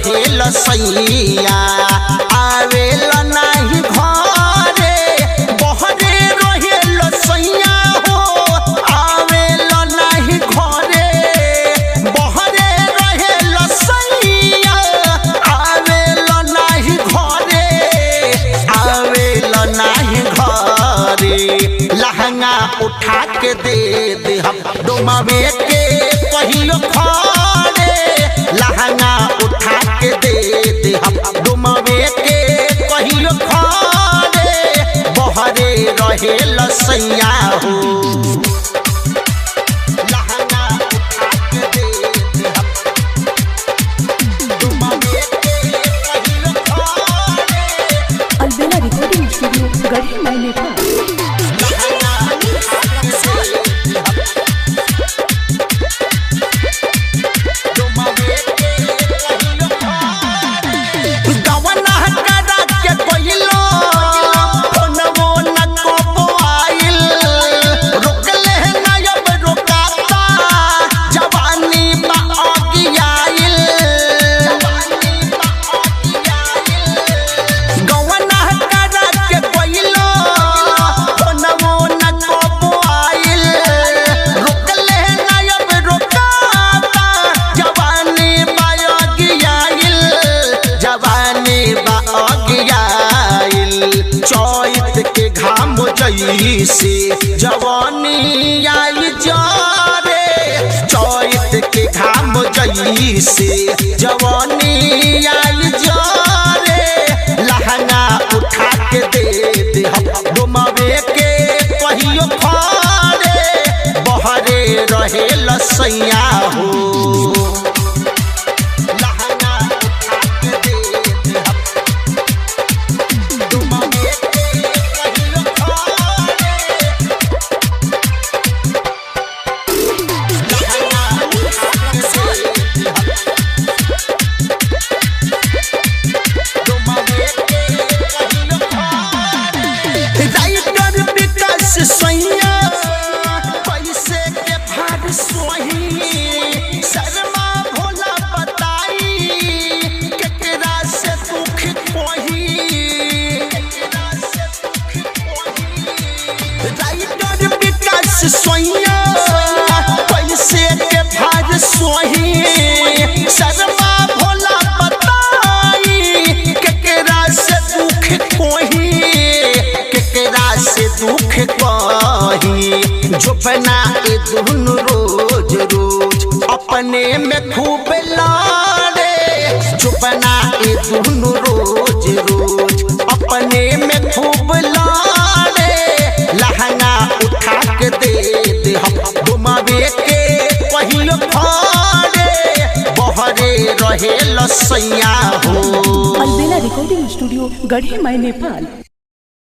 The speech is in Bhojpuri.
रहे लसैया आवेल नाही घरे बहरे रहे लसैया हो आवेल नाही घरे बहरे रहे लसैया आवेल नाही घरे आवेल नाही घरे लहंगा उठा के दे हम डुमावे के पहिलो खड़े लहंगा उठा के दे हम डुमावे के पहिलो खड़े बहरे रहे लसैया हो लहंगा उठा के दे हम डुमावे के पहिलो खड़े। अलबेला रिकॉर्डिंग स्टूडियो गढ़ी मैंने था। चैत के घाम जैसे जवानी आई जारे चैत के घाम जैसे जवानी आई जारे लहंगा उठा के दे हम डुमावे के पहियो खड़े बहरे रहे लसैया हो पैसे के भार सोही शर्मा भोला बताई केकरा से दुख कोही केकरा से दुख कही जुबना ए दुनु रोज रोज अपने में खूब लाड़े जुबना ए दुनु रोज रोज अपने में खूब लाड़े लहंगा उठा के दे हम डुमावे के पहिलो खड़े बहरे रहे लसैया हो। अलबेला रिकॉर्डिंग स्टूडियो गढ़ी मैंने नेपाल।